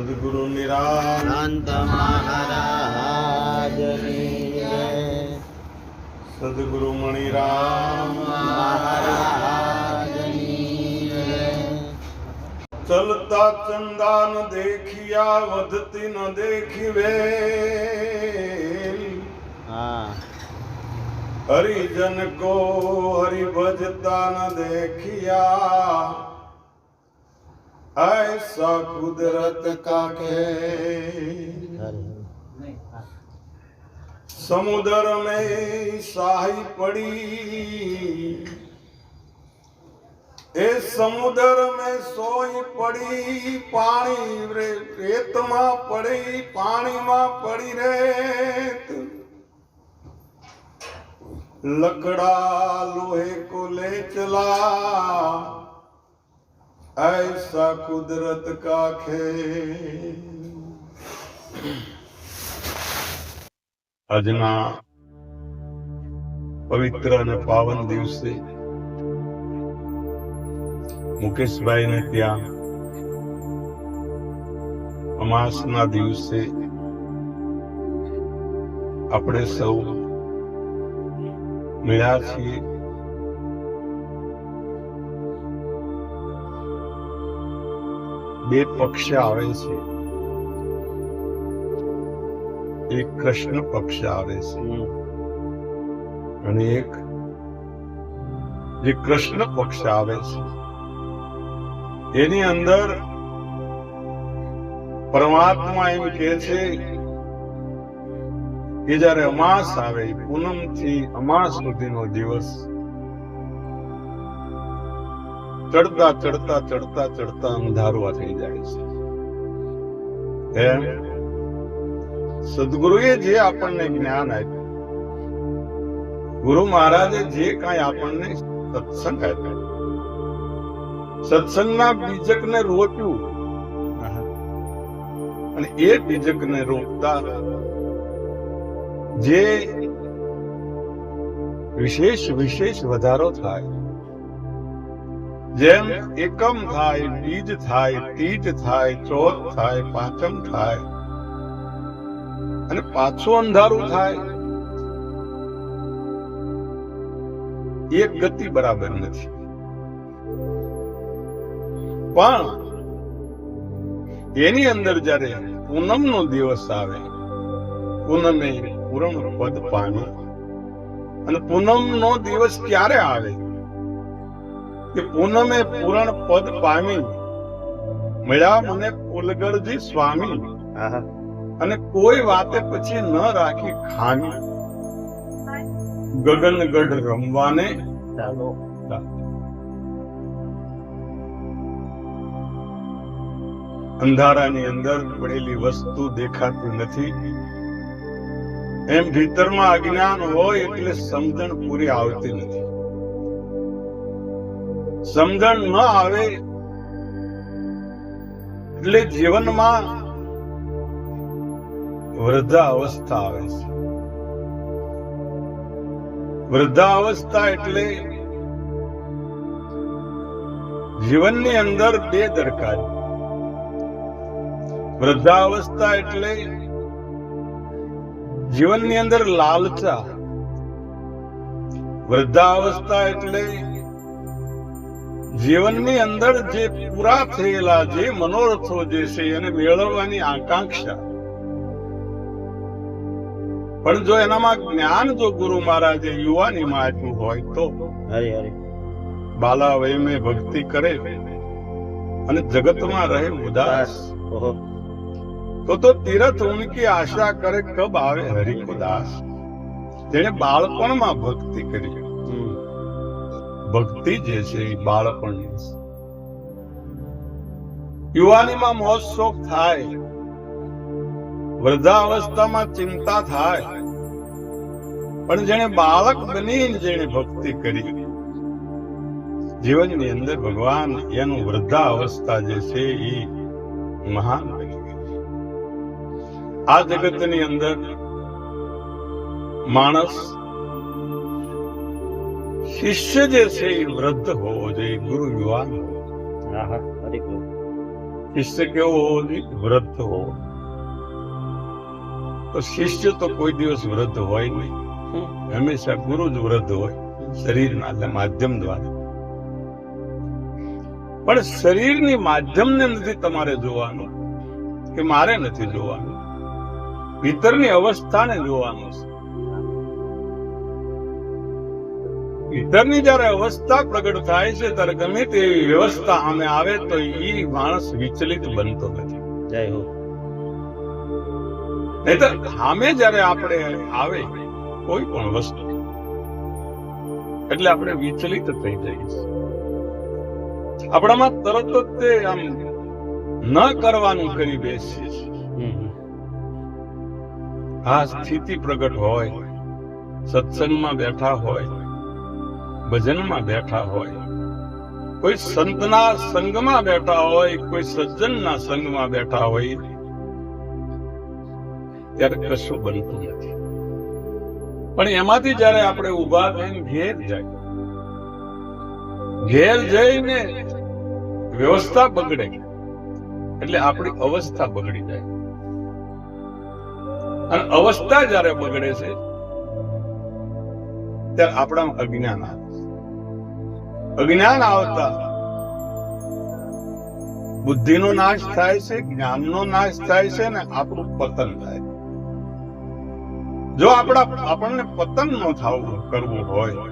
સદગુરુ નિરાંત મહારાજની જય. સદગુરુ મણિરામ મહારાજની જય. ચલતા ચંદા ન દેખિયા વધતી ન દેખી વેલ હા. હરિજન કો હરિ ભજતા ન દેખિયા ऐसा कुदरत का खेल समुद्र में साही पड़ी ए समुद्र में सोई पड़ी पानी रेत में पड़ी पानी में पड़ी रेत लकड़ा लोहे को ले चला ऐसा कुदरत का खेल. આજના પવિત્ર અને પાવન દિવસે મુકેશભાઈને ત્યાં અમાસના દિવસે આપણે સૌ મળ્યા છીએ. બે પક્ષ આવે છે, એક કૃષ્ણ પક્ષ આવે છે અને એક જે કૃષ્ણ પક્ષ આવે છે એની અંદર પરમાત્મા એમ કહે છે કે જયારે અમાસ આવે, પૂનમ થી અમાસ સુધીનો દિવસ ચડતા ચડતા ચડતા ચડતા અંધારું થઈ જાય છે. એમ સદગુરુએ જે આપણને જ્ઞાન આપ્યું, ગુરુ મહારાજે જે કાંઈ આપણને સત્સંગ આપ્યો, સત્સંગના બીજકને રોપ્યું અને એ બીજકને રોપતા જે વિશેષ વિશેષ વધારો થાય, જેમ એકમ થાય, બીજ થાય, તીજ થાય, ચોથ થાય, પાંચમ થાય અને પાછું અંધારું થાય, એક ગતિ બરાબર નથી. પણ એની અંદર જયારે પૂનમ નો દિવસ આવે, પૂનમે પૂરણ પદ પામી, અને પૂનમ નો દિવસ ક્યારે આવે કે પૂનમે પૂરણ પદ પામી, મળ્યા મને પુલગરજી સ્વામી અને કોઈ વાતે પછી ન રાખી ખામી, ગગનગઢ રમવાને ચાલો. અંધારાની અંદર પડેલી વસ્તુ દેખાતી નથી, એમ ભીતરમાં અજ્ઞાન હોય એટલે સમજણ પૂરી આવતી નથી. સમજણ ન આવે એટલે જીવનમાં વૃદ્ધાવસ્થા આવે છે. વૃદ્ધાવસ્થા એટલે જીવનની અંદર બે દરકાર. વૃદ્ધાવસ્થા એટલે જીવનની અંદર લાલચા. વૃદ્ધાવસ્થા એટલે જીવનની અંદર જે પૂરા થયેલા જે મનોરથો જે છે એને મેળવવાની આકાંક્ષા. પણ જો એનામાં જ્ઞાન જો ગુરુ મહારાજે યુવાનીમાં આપ્યું હોય તો હરે હરે બાલા વયમે ભક્તિ કરે અને જગતમાં રહે ઉદાસ, તો તીરથ ઉનકી આશા કરે કબ આવે હરિ કો દાસ. જેને બાળપણમાં ભક્તિ કરી, ભક્તિ જે છે એ બાળપણની, યુવાનીમાં મોજ શોખ થાય, વૃદ્ધાવસ્થામાં ચિંતા થાય, પણ જેને બાળક બનીને જેને ભક્તિ કરી, જીવનની અંદર ભગવાન એનું વૃદ્ધાવસ્થા જે છે એ મહાન. આ જગતની અંદર માણસ શિષ્ય જે છે એ વૃદ્ધ હોવો જોઈએ, ગુરુ યુવાન. શિષ્ય કેવો હોવો જોઈએ? વૃદ્ધ હોવો. તો શિષ્ય તો કોઈ દિવસ વૃદ્ધ હોય નહીં, હંમેશા ગુરુ જ વૃદ્ધ હોય, શરીરના એટલે માધ્યમ દ્વારા. પણ શરીરની માધ્યમને નથી તમારે જોવાનું, કે મારે નથી જોવાનું, ભીતરની અવસ્થાને જોવાનું છે. ભીતરની જયારે અવસ્થા પ્રગટ થાય છે ત્યારે ગમે તેવી વ્યવસ્થા સામે આવે તો એ માણસ વિચલિત બનતો નથી. જય હો. નહીંતર સામે જયારે આપણે આવે કોઈ પણ વસ્તુ એટલે આપણે વિચલિત થઈ જઈએ છીએ. આપણામાં તરત જ તે આમ ન કરવાનું કરી બેસીએ છીએ. આ સ્થિતિ પ્રગટ હોય, સત્સંગમાં બેઠા હોય, ભજનમાં બેઠા હોય, કોઈ સંતના સંગમાં બેઠા હોય, કોઈ સજ્જનના સંગમાં બેઠા હોય, ત્યારે કશું બનતું નથી. પણ એમાંથી જયારે આપણે ઉભા થઈને ઘેર જઈને વ્યવસ્થા બગડે એટલે આપણી અવસ્થા બગડી જાય. અને અવસ્થા જયારે બગડે છે ત્યારે આપણામાં અજ્ઞાન આવે. અજ્ઞાન આવતા બુદ્ધિનો નાશ થાય છે, જ્ઞાનનો નાશ થાય છે, ને આપણું પતન થાય. જો આપણને પતન ન કરવું હોય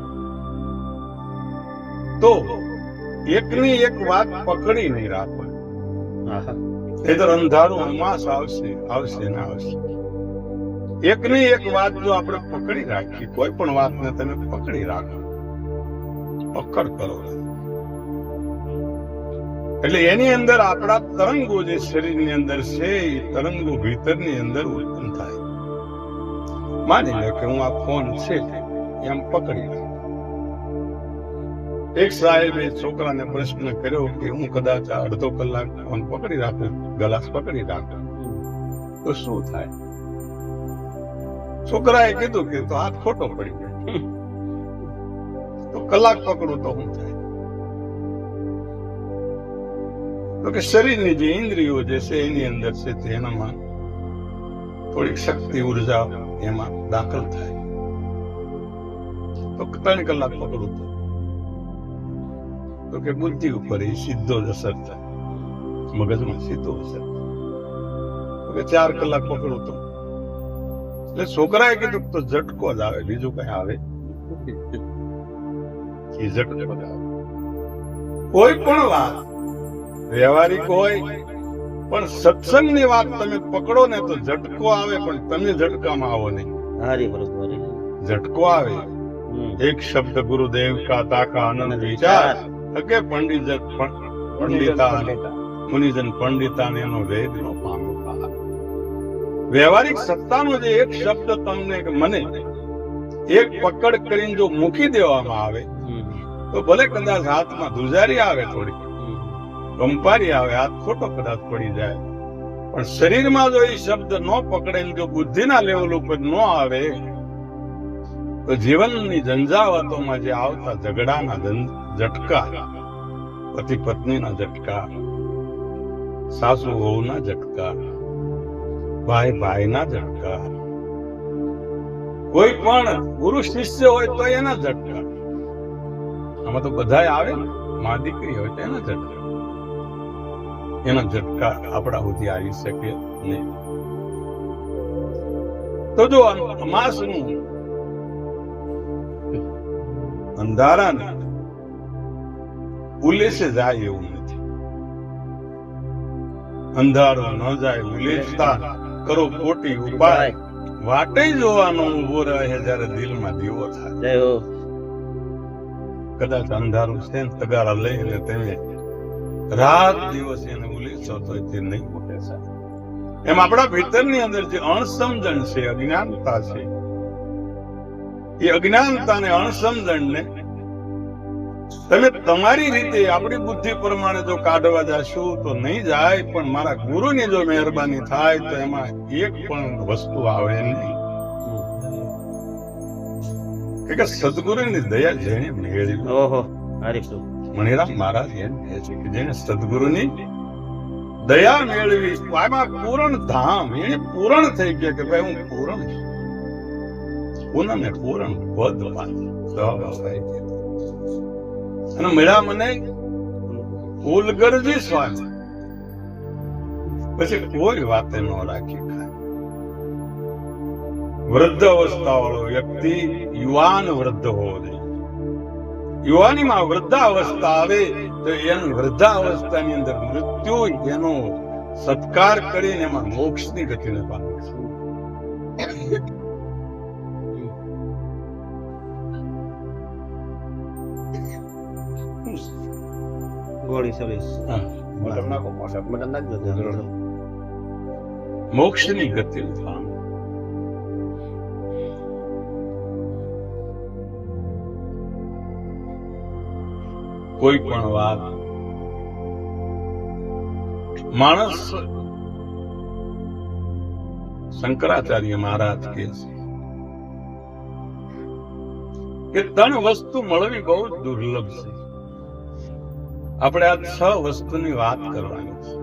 તો એકની એક વાત પકડી નહીં રાખવાની. એ તો અંધારું અમાસ આવશે ને આવશે. એકની એક વાત જો આપણે પકડી રાખીએ, કોઈ પણ વાતને તમે પકડી રાખો, પકડ કરો, એટલે એની અંદર આપણા તરંગો જે શરીરની અંદર છે એ તરંગો ભીતરની અંદર ઉત્પન્ન થાય. માની લો કે હું આ ફોન છે એમ પકડી રાખું. એક સાહેબે છોકરાને પ્રશ્ન કર્યો કે હું કદાચ અડધો કલાક ફોન પકડી રાખું, ગ્લાસ પકડી રાખું તો શું થાય? છોકરાએ કીધું કે તો હાથ ખોટો પડી જાય. તો કલાક પકડું તો શું થાય? તો કે શરીરની જે ઇન્દ્રિયો જે છે એની અંદર છે તે એનામાં થોડીક શક્તિ ઉર્જા એમાં દાખલ થાય. તો 3 કલાક પકડું તો કે બુદ્ધિ ઉપર એ સીધો જ અસર થાય, મગજમાં સીધો અસર થાય. તો કે 4 કલાક પકડું તો એટલે છોકરાએ કીધું તો ઝટકો જ આવે, બીજું કઈ આવે? કોઈ પણ વાત વ્યવહારિક હોય પણ સત્સંગની વાત તમે પકડો ને તો ઝટકો આવે, પણ તમે ઝટકામાં આવો નહીં. ઝટકો આવે. એક શબ્દ ગુરુદેવ કા તાકા આનંદ વિચાર કે પંડિતા મુનિજન પંડિતા ને એનો વેદ નો પામ્યો. વ્યવહારિક સત્તાનો જે એક શબ્દ તમને મને એક પકડ કરીને જો મૂકી દેવામાં આવે તો ભલે કદાચ હાથમાં ધુજારી આવે, થોડી કંપારી આવે, હાથ ખોટો કદાચ પડી જાય, પણ શરીરમાં જો એ શબ્દ ન પકડેલ જો બુદ્ધિના લેવલ ઉપર ન આવે તો જીવનની ઝંઝાવતોમાં જે આવતા ઝઘડાના ઝટકા, પતિ પત્નીના ઝટકા, સાસુ વહુના ઝટકા, ભાઈ ભાઈના ઝટકા, કોઈ પણ ગુરુ શિષ્ય હોય તો એના ઝટકા, આમાં તો બધાય આવે ને, માં દીકરી હોય તો એના ઝટકા. એના ઝટકા આપણા સુધી આવી શકે નહીં. તો જો અમાસનું અંધારાને ઉલેસે જાય એવું નથી. અંધારો ન જાય ઉલેસતા કરો ખોટી ઉપાય, વાટે જોવાનો ઉભો રહે જયારે દિલમાં દીવો થાય. કદાચ અંધારું છે ને તગારા લઈને તમે રાત દિવસ એને ઉલેસો તો તે નહીં મૂકે. એમ આપણા ભીતરની અંદર જે અણસમજણ છે, અજ્ઞાનતા છે, એ અજ્ઞાનતા ને અણસમજણ ને તમે તમારી રીતે આપણી બુદ્ધિ પ્રમાણે જો કાઢવા જશો તો નહીં જાય, પણ મારા ગુરુની જો મહેરબાની થાય તો એમાં એક પણ વસ્તુ આવે નહીં. કે સદગુરુની દયા જેને મેળવી, મણિરામ મહારાજ એમ કહે છે કે જેને સદગુરુની દયા મેળવી આમાં પૂરણ ધામ એને પૂરણ થઈ ગયા કે ભાઈ હું પૂરણ છું. પૂનમે પૂરણ પદ પામ્યું. સ્વભાવ થઈ ગયો. અને મળ્યા મને ફૂલગરજી સ્વામી. પછી કોઈ વાતે ન રાખી ખાય. વૃદ્ધ અવસ્થા વાળો વ્યક્તિ યુવાન વૃદ્ધ હોવો જોઈએ. યુવાનીમાં વૃદ્ધાવસ્થા આવે તો એની વૃદ્ધાવસ્થાની અંદર મૃત્યુ એનો સત્કાર કરીને એમાં મોક્ષની ગતિને પામે છે. ગોળી સર્વિસ હા. બટન નાખો મોટા બટન નાખજો. મોક્ષની ગતિને પામે. કોઈ પણ વાત માણસ શંકરાચાર્ય મહારાજ કહે છે કે ત્રણ વસ્તુ મળવી બહુ દુર્લભ છે. આપણે આ 6 વસ્તુની વાત કરવાની છે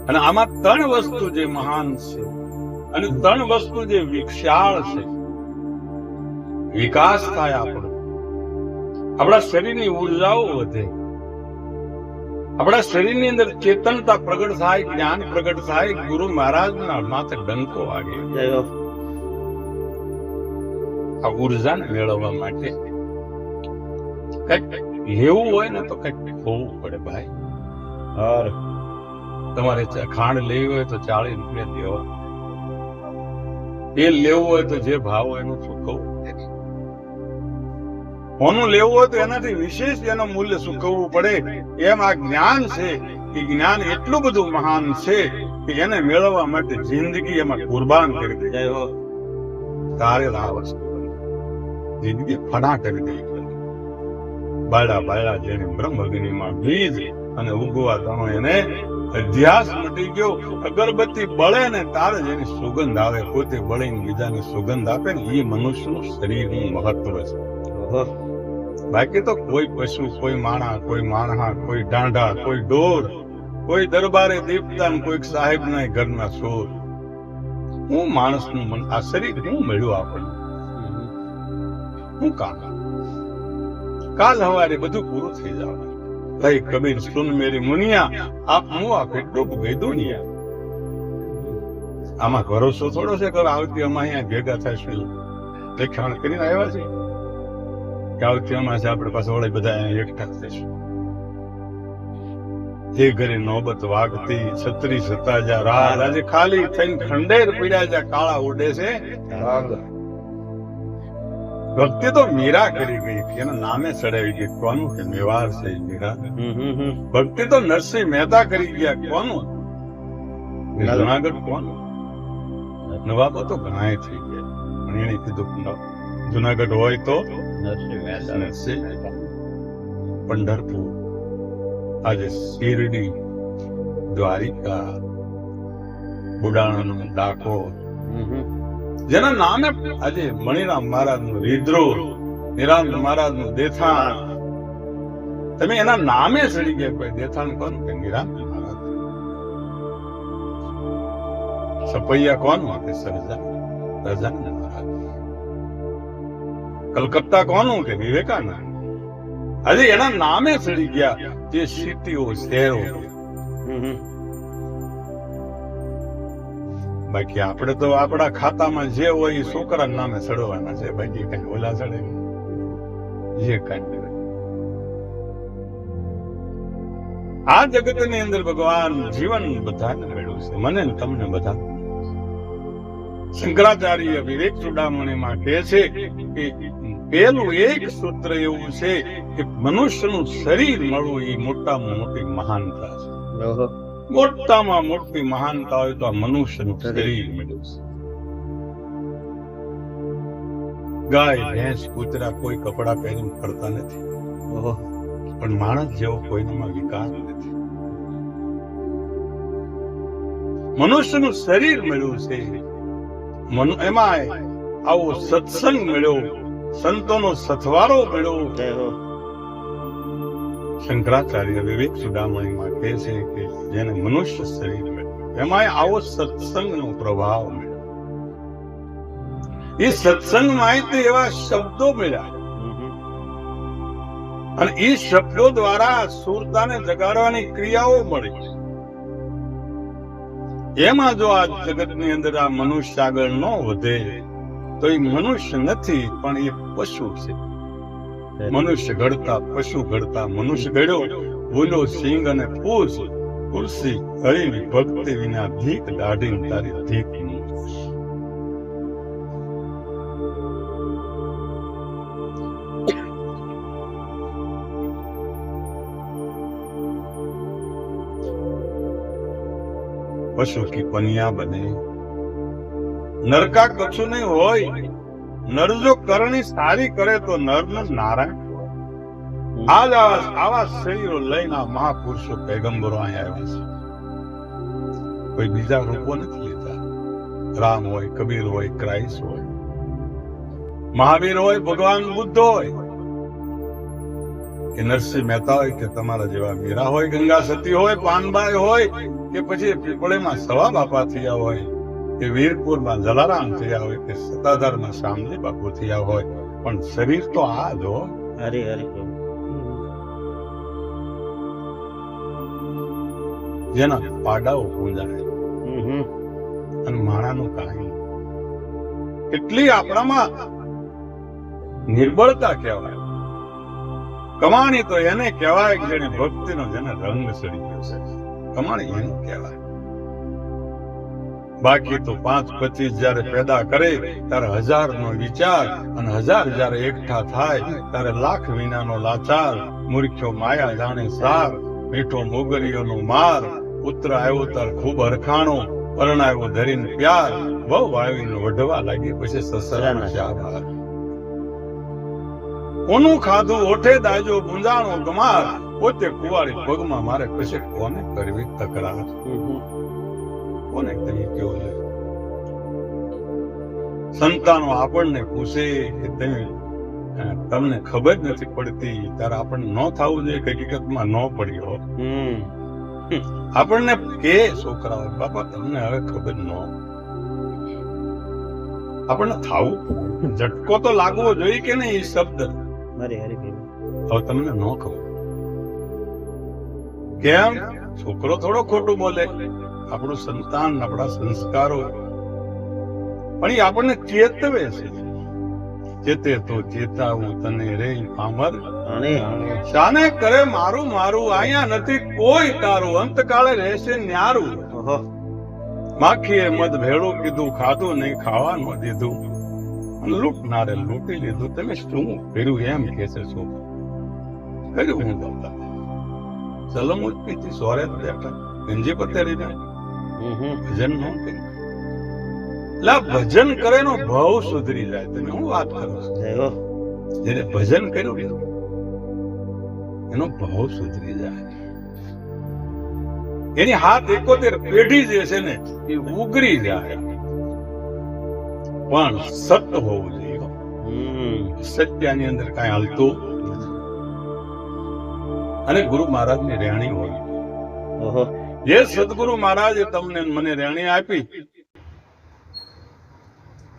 અને આમાં 3 વસ્તુ જે મહાન છે અને 3 વસ્તુ જે વિશાળ છે. વિકાસ થાય આપણો, આપણા શરીરની ઉર્જાઓ વધે, આપણા શરીરની અંદર ચેતનતા પ્રગટ થાય, જ્ઞાન પ્રગટ થાય. ગુરુ મહારાજના માથે ડંકો વાગે. આ ઉર્જાને મેળવવા માટે કઈક લેવું હોય ને તો કઈક ખોવું પડે ભાઈ. તમારે ખાંડ લેવી હોય તો 40 રૂપિયા દેવા, તેલ લેવું હોય તો જે ભાવ હોય એનું ચૂકવવું. કોનું લેવું હોય તો એનાથી વિશેષ એનું મૂલ્ય ચૂકવવું પડે. એમ આ જ્ઞાન છે એ જ્ઞાન એટલું બધું મહાન છે કે એને મેળવવા માટે જિંદગી એમાં કુરબાન કરી દે. તારે આ વસ્તુ જિંદગી ફના કરી દે. બાળા બાળા જેને બ્રહ્મ અગ્નિમાં બીજ અને ઉગવા તણો એને અધ્યાસ મટી ગયો. અગરબત્તી બળે ને તારે જેની સુગંધ આવે, પોતે બળીને બીજાને સુગંધ આપે ને એ મનુષ્યનું શરીરનું મહત્વ છે. બાકી તો કોઈ પશુ, કોઈ માણા, કોઈ માણહા, કોઈ ડાંઢા, કોઈ ડોર, કોઈ દરબારે દીપદાન, કોઈ સાહેબ ના ઘરના સોર. હું માણસનું મન, આ શરીર હું મળ્યું આપણને. હું કામ કાલ હવારે બધું પૂરું થઈ જવાનું. ભાઈ કબીર સુન મેરી મુનિયા, આપ મુઆ ફિર ડૂબ ગઈ દુનિયા. આમાં ભરોસો થોડો છે કે આવતી અમે અહીંયા ભેગા થઈશું લેખાણ કરીને આવ્યા છે કે આવતી અમારે આપણે પાસે વળે બધા અહીંયા એકઠા થઈશું. જે ઘરે નોબત વાગતી છત્રી સતાજા રાત, આજે ખાલી થઈને ખંડેર પીડ્યા જ્યાં કાળા ઉડે છે. ભક્તિ તો મીરા કરી ગઈ, એના નામે ચડાવી ગઈ. કોનું કે મેવાર છે મીરા. ભક્તિ તો નરસિંહ મહેતા કરી ગયા. કોનું? જુનાગઢ. કોનું? નવાબો તો ઘણા થઈ ગયા, પણ એને કીધું જુનાગઢ હોય તો નરસિંહ મહેતા. પંઢરપુર, આજે શિરડી, દ્વારિકા, બુડાણાનું ડાકોર, જેના નામે આજે મણિરામ મહારાજ નું રીદ્રો, નિરાંત મહારાજ નું દેથાણ, તમે એના નામે ચડી ગયા. કોઈ દેથાણ કોણ? કે નિરાંત મહારાજ. સપૈયા કોણ? કે સહજાનંદ મહારાજ. કલકત્તા કોનું? કે વિવેકાનંદ. આજે એના નામે ચડી ગયા જે સિટીઓ, શહેરો. બાકી આપણે તો આપણા ખાતામાં જે હોય એ છોકરા નામે ચડવાના છે. બાકી કઈ ઓલા ચડે જે કઈ. આ જગત ની અંદર ભગવાન જીવન બધાને મળ્યું છે, મને ને તમને બધા. શંકરાચાર્ય વિવેક ચૂડામણીમાં કહે છે કે પેલું એક સૂત્ર એવું છે કે મનુષ્યનું શરીર મળવું એ મોટામાં મોટી મહાનતા છે. મોટામાં મોટી મહાનતા હોય તો આ મનુષ્યનું શરીર મળ્યું છે. ગાય, ભેંસ, કૂતરા કોઈ કપડા પહેરીને ફરતા નથી, પણ માણસ જેવો કોઈનામાં વિકાસ નથી. મનુષ્યનું શરીર મળ્યું છે. એમાં આવો સત્સંગ મળ્યો, સંતોનો સથવારો મળ્યો. શંકરાચાર્ય વિવેક ચૂડામણીમાં કહે છે કે જેને મનુષ્ય શરીર મળ્યું એમાં આવો સત્સંગનો પ્રભાવ મળ્યો. એ સત્સંગમાં એવા શબ્દો મળ્યા અને એ શબ્દો દ્વારા સુરતાને જગાડવાની ક્રિયાઓ મળી. એમાં જો આ જગતની અંદર આ મનુષ્ય આગળ ન વધે તો એ મનુષ્ય નથી પણ એ પશુ છે. મનુષ્ય ઘડતા પશુ ઘડતા મનુષ્ય ઘડ્યો, બોલો સિંહ અને પૂછ તુલસી હરિની ભક્તિ વિના ધીક દાઢી તારી ધીક નહીં. પશુ કી પનિયા બને નરકા કશું નહીં હોય. નર જો કરણી સારી કરે તો નરનો નારાયણ. આવા શરીરો લઈને આ મહાપુરુષો પૈગંબરો અહીંયા આવ્યા છે. કોઈ બીજા રૂપો નથી લીધા. રામ હોય, કબીર હોય, ક્રાઇસ્ટ હોય, મહાવીર હોય, ભગવાન બુદ્ધ હોય કે નરસિંહ મહેતા હોય કે તમારા જેવા મીરા હોય, ગંગા સતી હોય, પાનબાઈ હોય કે પછી પીપળેમાં સવા બાપા થયા હોય કે વીરપુરમાં જલારામ થયા હોય કે સત્તાધારમાં શામજી બાપુ થયા હોય, પણ શરીર તો આ જ હો. હરે હરે જેના પાડાઓ પૂંજાય અને માણાનું કાંઈ. એટલી આપણામાં નિર્બળતા કહેવાય. કમાણી તો એને કહેવાય કે જેને ભક્તિનો જેને રંગ ચડી ગયો છે, કમાણી એને કહેવાય. બાકી તો 5-25 જયારે પેદા કરે ત્યારે 1000 નો વિચાર અને 1000 જયારે એકઠા થાય ત્યારે લાખ વિનાનો લાચાર. મૂર્ખ્યો માયા જાણે સાર, મીઠો મોગરીઓનો માર. પુત્ર આવ્યો તાર ખૂબ હરખાણો, પરણાવ્યો ધરીને પ્યાર. વહુ આવીને વઢવા લાગી પછી સસરાના ચાબાર. કોનું ખાધું ઓઠે દાજો ગુંજાણો ગમાર. પોતે કુવારી પગમાં મારે પછી કોને કરવી તકરાર. કોને તમે કેવો છે? સંતાનો આપણને પૂછે કે તમને ખબર નથી પડતી, ત્યારે આપણને ન થવું જોઈએ. હકીકતમાં ન પડ્યો આપણને કે છોકરાઓ બાપા તમને હવે ખબર ન. આપણને થાવું ઝટકો તો લાગવો જોઈએ કે નહીં. એ શબ્દ હવે તમને ન ખબર કેમ? છોકરો થોડો ખોટું બોલે, આપણું સંતાન, આપણા સંસ્કારો, પણ એ આપણને ચેતવે છે. ચેતે તો ચેતાવું તને રે પામર, શાને કરે મારું મારું. અહીંયા નથી કોઈ તારું, અંતકાળે રહેશે ન્યારું. માખીએ મધ ભેળું કીધું, ખાધું નહીં ખાવા ન દીધું, લૂંટનારે લૂંટી લીધું. તમે શું કર્યું એમ કે છે? શું કર્યું? હું બોલતા ચલમ ઉચપીથી સોરે બેઠા ગંજી પતેરી ભજન ન કર્યું. ભજન કરે નો ભાવ સુધરી જાય. તમે હું વાત કરો છો? જેને ભજન કર્યું એનો ભાવ સુધરી જાય. એની હાથ 71 પેઢી જે છે ને એ ઉગરી જાય. પણ સત્ય હોવું જોઈએ. સત્યની અંદર કઈ હાલતું અને ગુરુ મહારાજ ની રેણી હોય. જે સદગુરુ મહારાજે તમને મને રેણી આપી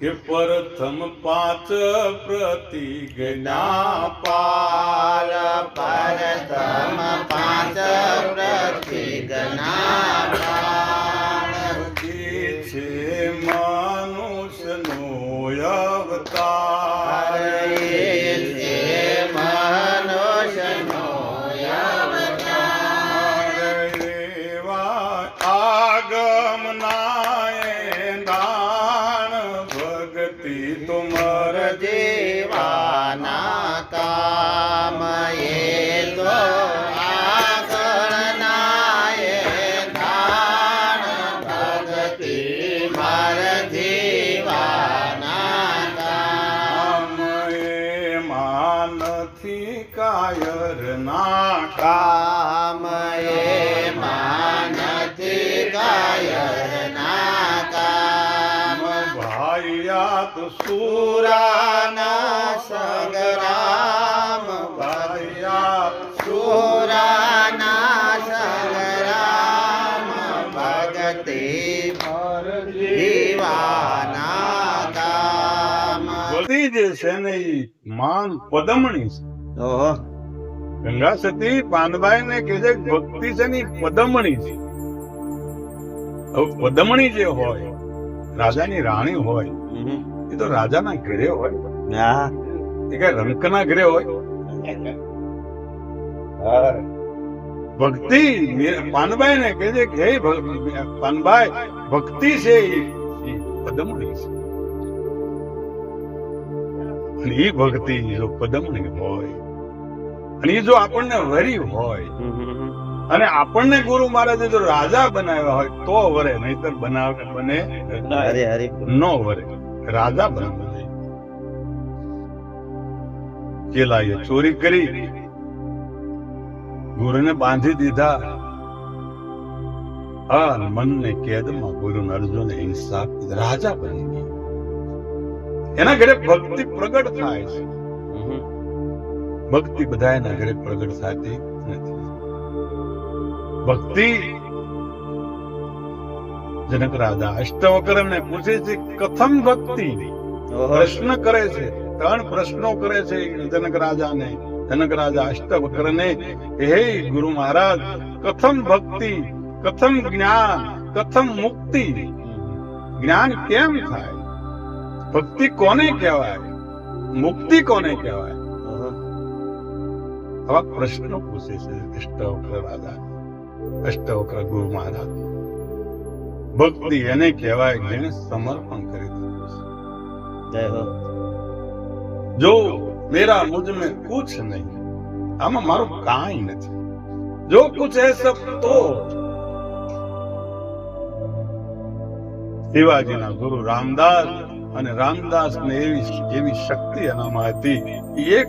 કે પ્રથમ 5 પ્રતિજ્ઞા પાલ. પ્રથમ 5 પ્રતિજ્ઞા પાલ. છે મનુષ્યનો અવતાર. મનુષ્યનો અવતાર. એવા આગમ નાય દાન ભક્તિ તુમર દેવાના કામ એ તો આગળનાય દાન ભક્તિ માર દેવાના કામ. એમાં નથી કાયર ના કામ એમાં નથી કાયરના કામ. ભાઈયા તો સુરાના સંગ્રામ ભાઈયા સુરા છે ને ઈ માન પદમણી છે. ઓહો ગંગા સતી પાનબાઈ ને કે જે ભક્તિ છે ને ઈ પદમણી છે. હવે પદમણી જે હોય રાજાની રાણી હોય એ તો રાજાના ઘરે હોય, હા એ કઈ રંકના ઘરે હોય. ભક્તિ પાનબાઈ ને કે છે કે હે પાનબાઈ ભક્તિ છે ઈ પદમણી છે. અને ઈ ભક્તિ જો પદમણી હોય અને ઈ જો આપણને વરી હોય અને આપણને ગુરુ મહારાજે જો રાજા બનાવ્યા હોય તો વરે, નહીતર બનાવે બને હરે હરે નો વરે. રાજા બનાવે. ચેલાએ ચોરી કરી, ગુરુને બાંધી દીધા. હા, મનને કેદમાં ગુરુ અર્જુને હિંસા રાજા બની ગયા. એના ઘરે ભક્તિ પ્રગટ થાય છે. ભક્તિ બધાના ઘરે પ્રગટ થતી નથી. ભક્તિ જનક રાજા અષ્ટવક્રને પૂછે છે કથમ ભક્તિ, પ્રશ્ન કરે છે. 3 પ્રશ્નો કરે છે જનક રાજાને. જનક રાજા અષ્ટવક્રને હે ગુરુ મહારાજ કથમ ભક્તિ, કથમ જ્ઞાન, કથમ મુક્તિ. જ્ઞાન કેમ થાય, ભક્તિ કોને કહેવાય, મુક્તિ કોને કહેવાય? આવા પ્રશ્નો પૂછે છે અષ્ટવક્ર રાજા, અષ્ટવક્ર ગુરુ મહારાજ. ભક્તિ એને કહેવાય જેને સમર્પણ કરી દીધું. જય હો જો મેરા મુझ में कुछ नहीं, આમાં મારું કાંઈ નથી. જો કુછ હે સબ તો. શિવાજીના ગુરુ રામદાસ, અને રામદાસ ને એવી શક્તિ એનામાં હતી, એક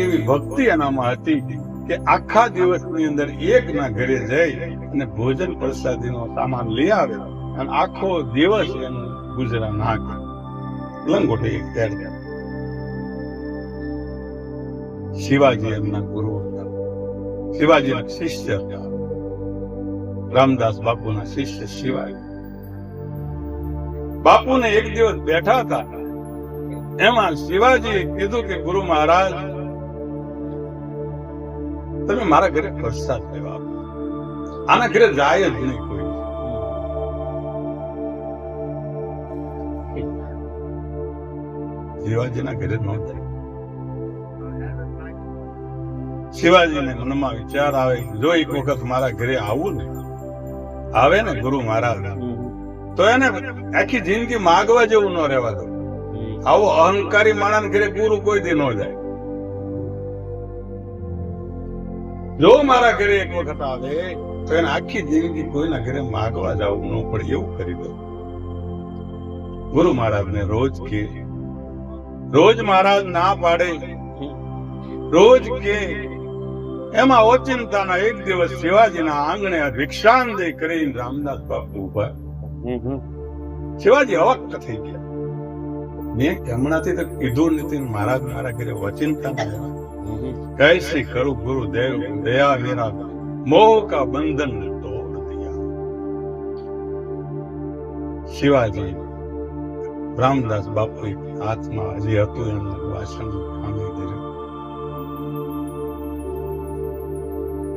એવી ભક્તિ એનામાં હતી કે આખા દિવસની અંદર એકના ઘરે જઈ અને ભોજન પ્રસાદીનો સામાન લઈ આવે અને આખો દિવસ એનું ગુજરાન નાખે. લંગોટી ત્યારે શિવાજી એમના ગુરુ હતા, શિવાજીના શિષ્ય હતા. રામદાસ બાપુના શિષ્ય શિવાજી. બાપુને એક દિવસ બેઠા હતા, એમાં શિવાજી કીધું કે ગુરુ મહારાજ તમે મારા ઘરે પ્રસાદ લેવા આપો. આના ઘરે જાય જ નહીં કોઈ. શિવાજીના ઘરે ન જાય. શિવાજીને મનમાં વિચાર આવે જો એક વખત મારા ઘરે આવું ને, આવે ને ગુરુ મહારાજ, તો એને આખી જિંદગી માગવા જેવું ન રહેવા દો. આવો અહંકારી માણસ ઘરે ગુરુ કોઈ દી ન જાય. જો મારા ઘરે એક વખત આવે તો એને આખી જિંદગી કોઈના ઘરે માગવા જવું ન પડે એવું કરી દો. ગુરુ મહારાજ ને રોજ મહારાજ ના પાડે, રોજ કે એમાં ઓચિંતાના એક દિવસ શિવાજીના આંગણે ભિક્ષાંજલિ કરીને રામદાસ બાપુ ઉભા. શિવાજી અવક્ત થઈ ગયા. મેં હમણાંથી તો કીધું નથી મહારાજ મારા ઘરે ઓચિંતા कैसे करूं गुरुदेव दया मेरा मोह का बंधन तोड़ दिया. શિવાજી રામદાસ બાપુ હાથમાં હજી હતું એમનું વાસણ ખામી દીધું.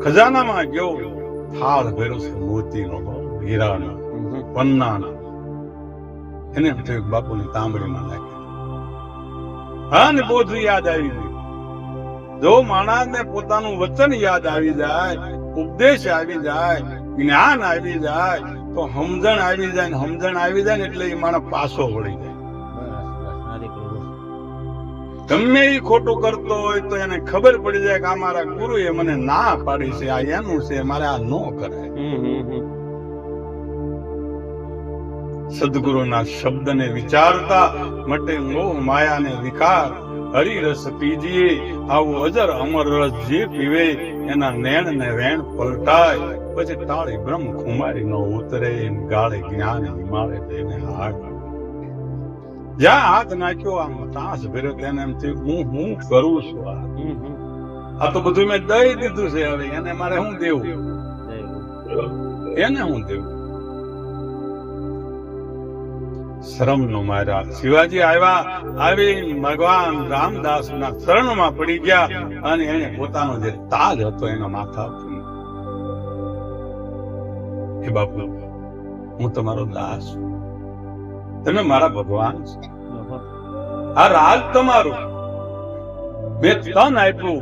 ખજાનામાં ગયો, થાળ ભર્યો છે મોતીનો, હીરાનો, પન્નાનો. એને થયું બાપુની તાંબડીમાં નાખી. હા ને બધું યાદ આવી ગયું. જો માણસને પોતાનું વચન યાદ આવી જાય, ઉપદેશ આવી જાય, જ્ઞાન આવી જાય, તો સમજણ આવી જાય ને સમજણ આવી જાય ને એટલે એ માણસ પાછો વળી જાય. ગમે એ ખોટું કરતો હોય તો એને ખબર પડી જાય કે આ મારા ગુરુએ મને ના પાડી છે, આ એનું છે, મારે આ ન કરાય. સદગુરુના શબ્દને વિચારતા મટે મોહ માયાને વિકાર. હરિરસ પીજીએ આવું અજર અમર રસ જે પીવે એના નેણ ને વેણ પલટાય. પછી તાળી બ્રહ્મ ખુમારી નો ઉતરે, ગાળે જ્ઞાન હિમાલય તેને હાથ. જ્યાં હાથ નાખ્યો આમ તાસ ભર્યો તેને એમ થયું હું કરું છું. આ તો બધું મેં દઈ દીધું છે, હવે એને મારે શું દેવું, એને હું દેવું. શ્રમ નો માર્યા. શિવાજી આવી ભગવાન રામદાસ ના શરણમાં પડી ગયા અને એને પોતાનો જે તાજ હતો એના માથા ઉપર, હે બાપુ હું તમારો દાસ છું, તમે મારા ભગવાન છો, આ રાજ તમારું, મેં તન આપ્યું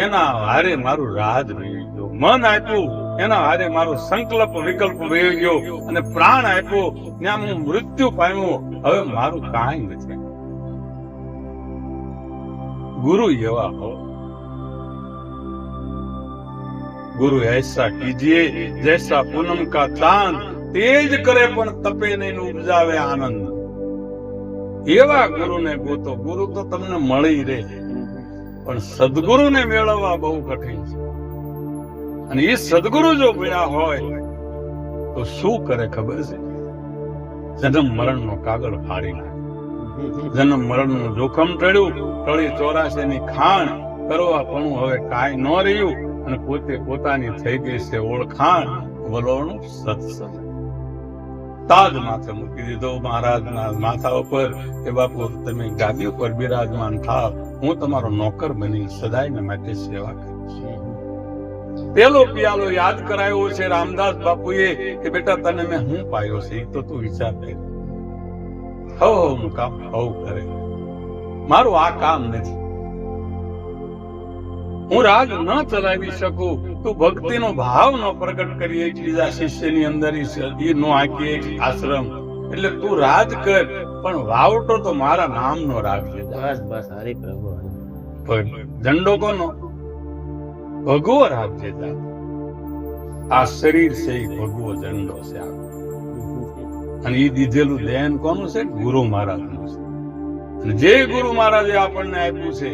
એના હારે મારું રાજ રહી ગયો, મન આપ્યું એના હારે મારો સંકલ્પ વિકલ્પ વહી ગયો અને પ્રાણ આપ્યો ત્યાં હું મૃત્યુ પામ્યો, હવે મારું કાંઈ નથી. ગુરુ એવા હો, गुरु ऐसा कीजिए जैसा पूनम का चांद तेज करे पण तपे नहीं उपजावे आनंद. एवा गुरु ने गोतो. गुरु तो तमने मળી રહે પણ સદગુરુ ને મેળવવા બહુ કઠિન છે. અને એ સદગુરુ જો મળ્યા હોય તો શું કરે ખબર છે? જન્મ મરણ નો કાગળ ફાડી નાખે. જન્મ મરણ નું જોખમ ટળ્યું, ટળી 84 ની ખાણ કરવા પણ હવે કાંઈ ન રહ્યું અને પોતે પોતાની થઈ ગઈ છે ઓળખાણ, વલોણું સત્સંગ. તાજ માથે મૂકી દીધો મહારાજના માથા ઉપર કે બાપુ તમે ગાદી ઉપર બિરાજમાન થાવ, હું તમારો નોકર બની સદાયને માટે સેવા કરીશ. પેલો પિયાલો યાદ કરાયો છે રામદાસ બાપુએ કે બેટા તને મેં હું પાયો છે એ તો તું વિચાર કર. હવ કામ હવ કરે, મારું આ કામ નથી, હું રાજ ન ચલાવી શકું, તું ભક્તિનો ભાવ ન પ્રગટ કરી એકબીજા શિષ્યની અંદર નો આંકી આશ્રમ, એટલે તું રાજ કર પણ વાવટો તો મારા નામનો રાખજે. બસ બસ હરી પ્રભુ. ઝંડો કોનો? ભગવો રાખજે. આ શરીર છે એ ભગવો ઝંડો છે, અને એ દીધેલું દેન કોનું છે? ગુરુ મહારાજનું છે. અને જે ગુરુ મહારાજે આપણને આપ્યું છે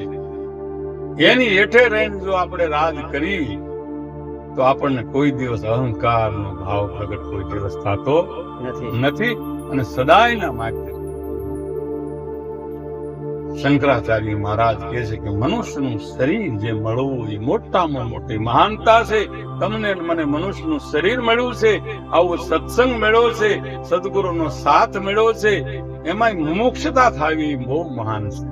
એની હેઠે રહીને જો આપણે રાજ કરી તો આપણને કોઈ દિવસ અહંકાર નો ભાવ પ્રગટ કોઈ દિવસ થતો નથી. અને સદાયના માટે શંકરાચાર્ય મહારાજ કહે છે કે મનુષ્યનું શરીર જે મળવું એ મોટામાં મોટી મહાનતા છે. તમને મને મનુષ્યનું શરીર મળ્યું છે, આવો સત્સંગ મળ્યો છે, સદગુરુનો સાથ મળ્યો છે, એમાં મુમુક્ષતા થાવી બહુ મહાન છે.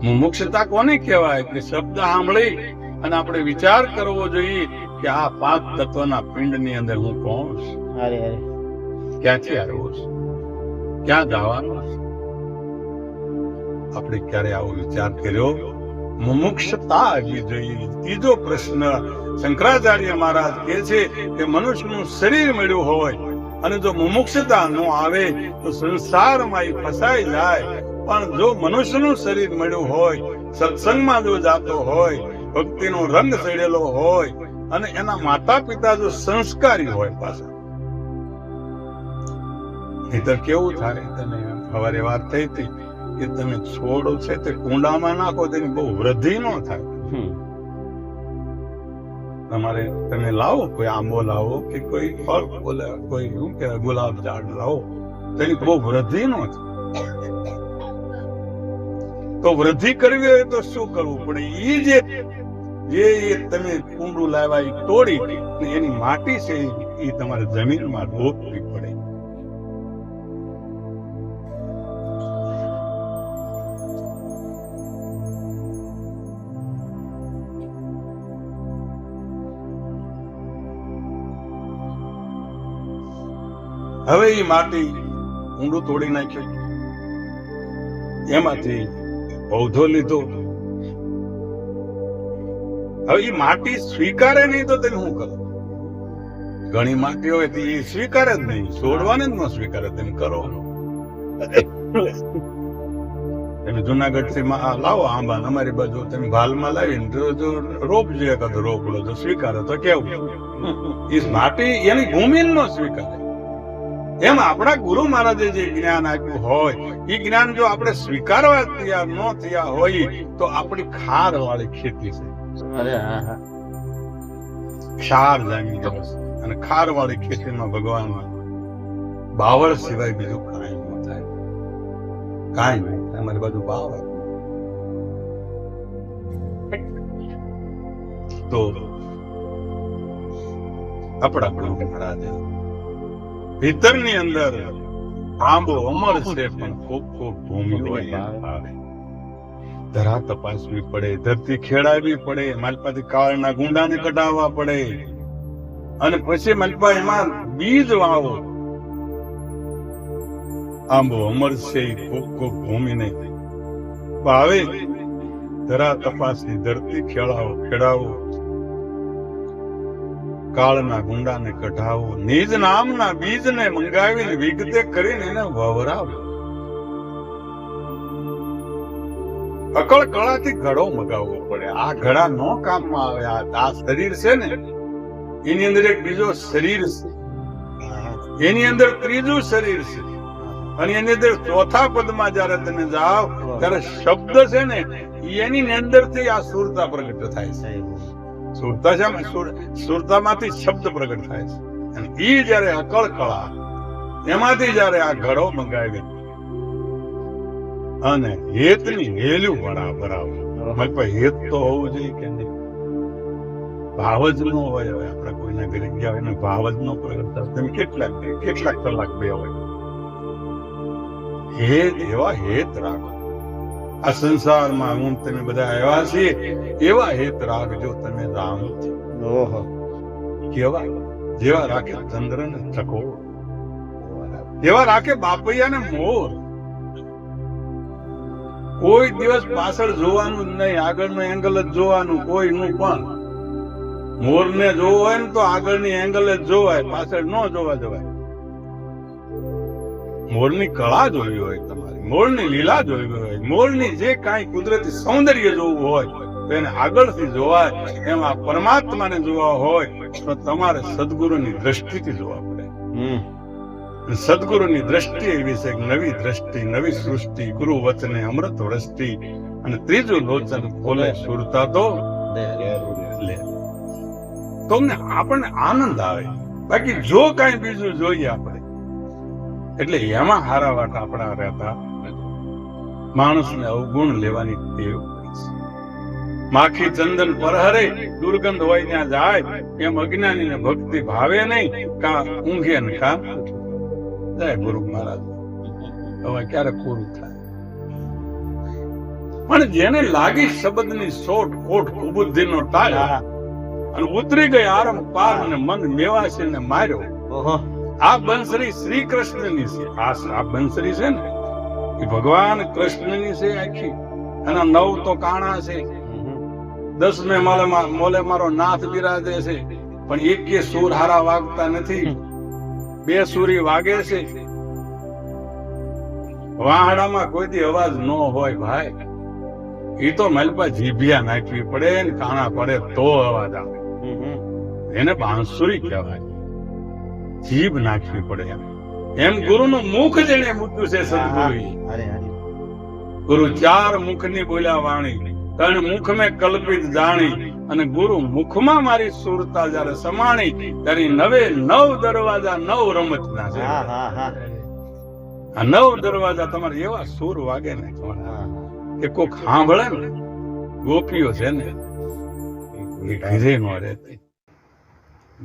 મુમુક્ષતા કોને કહેવાય? કે શબ્દ સાંભળી અને આપણે વિચાર કરવો જોઈએ કે આ 5 તત્વના પિંડની અંદર હું કોણ છું, ક્યાંથી આવ્યો છું, ક્યાં જવાનો છે? આપણે ક્યારે આવો વિચાર કર્યો? મુમુક્ષતા આવી જોઈએ. ત્રીજો પ્રશ્ન શંકરાચાર્ય મહારાજ કહે છે કે મનુષ્યનું શરીર મળ્યું હોય અને જો મુમુક્ષતા ન આવે તો સંસારમાં એ ફસાઈ જાય. પણ જો મનુષ્યનું શરીર મળ્યું હોય, સત્સંગમાં જો જાતો હોય, ભક્તિનો રંગ ચડેલો હોય અને એના માતા પિતા જો સંસ્કારી હોય પાછા, નહીતર કેવું થાય? તમે સવારે વાત થઈ હતી કે તમે છોડો છે તે કુંડામાં નાખો તેની બહુ વૃદ્ધિ ન થાય. તમારે તમે લાવો, કોઈ આંબો લાવો કે કોઈ ફળ બોલે, કોઈ શું કે ગુલાબ ઝાડ લાવો, તેની બહુ વૃદ્ધિ ન થાય. તો વૃદ્ધિ કરવી હોય તો શું કરવું પડે? જે તમે કુંડું લાવ્યા એ તોડી એની માટી છે એ તમારે જમીનમાં રોપવી પડે. હવે એ માટી ઊંડું તોડી નાખ્યું, એમાંથી પૌધો લીધો. હવે એ માટી સ્વીકારે નહીં તો તમે શું કરો? ઘણી માટી હોય તો એ સ્વીકારે જ નહીં, છોડવાને જ ન સ્વીકારે. તમે કરો, તમે જુનાગઢ થી લાવો આંબા, અમારી બાજુ તમે ભાલમાં લાવીને જો રોપજો, એકાદ રોપ લો તો સ્વીકારે તો કેવું? એ માટી એની ભૂમિ ન સ્વીકારે. એમ આપણા ગુરુ મહારાજે જે જ્ઞાન આપ્યું હોય એ જ્ઞાન જો આપણે સ્વીકારવા તૈયાર ન થયા હોય તો આપણી ખાર વાળી ખેતી છે. ક્ષાર જામી ગયો અને ખાર વાળી ખેતીમાં ભગવાન બાવળ સિવાય બીજું કાંઈ ન થાય, કાંઈ નહીં. અમારી બાજુ બાવળ તો આપણા ગુરુ મહારાજે ભીતરની અંદર આંબો અમર છે પણ કોક કોક ભૂમિ હોય એમ ભાવે. ધરા તપાસવી પડે, ધરતી ખેડાવવી પડે, માલપાથી કાળના ગુંડાને કઢાવવા પડે અને પછી માલપા એમાં બીજ વાવો. આંબો અમર છે કોક કોક ભૂમિને ભાવે. ધરા તપાસી ધરતી ખેડાવો, કાળના ગુંડાને કઢાવો, નિજ નામના બીજને મંગાવીને વિગતે કરીને એને વવરાવો. અકળ કળાથી ઘડો મગાવવો પડે. આ ઘડા નો કામમાં આવે. આ શરીર છે ને એની અંદર એક બીજો શરીર છે, એની અંદર ત્રીજું શરીર છે અને એની અંદર ચોથા પદમાં જયારે તમે જાઓ ત્યારે શબ્દ છે ને એની અંદર થી આ સુરતા પ્રગટ થાય છે. સુરતા છે સુરતામાંથી શબ્દ પ્રગટ થાય છે અને ઈ જયારે અકળ કળા એમાંથી જયારે આ ઘડો મંગાવી અને હેતની હેલું બરાબર હેત તો હોવું જોઈએ કે નહીં? ભાવ જ ન હોય. હવે આપણે કોઈના ઘરે ગયા હોય ને ભાવ જ ન પ્રગટ થાય તમે કેટલાક કલાક બે હોય. હેત એવા હેત રાખો. આ સંસારમાં હું તમે બધા આવ્યા છીએ એવા હેત રાખજો તમે રામ. ઓહો, કેવા? જેવા રાખે ચંદ્ર ને ચકોર, જેવા રાખે બાપૈયા ને મોર. કોઈ દિવસ પાછળ જોવાનું જ નહીં, આગળનું એંગલ જ જોવાનું. કોઈનું પણ મોર ને જોવો હોય ને તો આગળની એંગલ જ જોવાય, પાછળ ન જોવા જવાય. મોરની કળા જોવી હોય તમારે, મોરની લીલા જોવી હોય, મોરની જે કાંઈ કુદરતી સૌંદર્ય જોવું હોય તો એને આગળથી જોવાય. એમાં પરમાત્માને જોવા હોય તો તમારે સદગુરુની દ્રષ્ટિથી જોવા પડે. સદગુરુની દ્રષ્ટિ એવી છે કે નવી દ્રષ્ટિ, નવી સૃષ્ટિ, ગુરુ વચને અમૃત વૃષ્ટિ અને ત્રીજું લોચન ખોલે સુરતા તો લે. તમને આપણને આનંદ આવે. બાકી જો કાંઈ બીજું જોઈએ આપણે એટલે એમાં હારા વાટ આપણા રહેતા માણસને અવગુણ લેવાની ટેવ પડી છે. માખી ચંદન પરહરે દુર્ગંધ હોય ત્યાં જાય એમ અજ્ઞાનીને ભક્તિ ભાવે નહીં. કા ઊંઘે ને કા જય ગુરુ મહારાજ. હવે ક્યારે પૂરું થાય? પણ જેને લાગી શબ્દની સોટ કોટ કુબુદ્ધિનો ટાળ્યો અને ઉતરી ગઈ આરમ પાર ને મન મેવાશે ને માર્યો. ઓહો, આ બંસરી શ્રી કૃષ્ણની છે. આ બંસરી છે ને એ ભગવાન કૃષ્ણની છે આખી. અને 9 તો કાણા છે, 10મે મોલે મારો નાથ બિરાજે છે પણ એકે સૂર હારા વાગતા નથી. 2 સૂરી વાગે છે. વાહડામાં કોઈ દી અવાજ ન હોય ભાઈ. એ તો મલપા જીભિયા નાખવી પડે ને કાણા પડે તો અવાજ આવે. એને બાંસુરી કહેવાય. જીભ નાખવી પડે એમ ગુરુનું મુખ જેને મૂક્યું છે સદગુરુ. ગુરુ 4 મુખની બોલ્યા વાણી, 3 મુખ મેં કલ્પિત જાણી. અને ગુરુ મુખમાં મારી સુરતા જયારે સમાણી ત્યારે 9 દરવાજા 9 રમતના છે. આ 9 દરવાજા તમારે એવા સુર વાગે ને એ કોક સાંભળે ને. ગોપીઓ છે ને એ ઘરે ન રહેતી.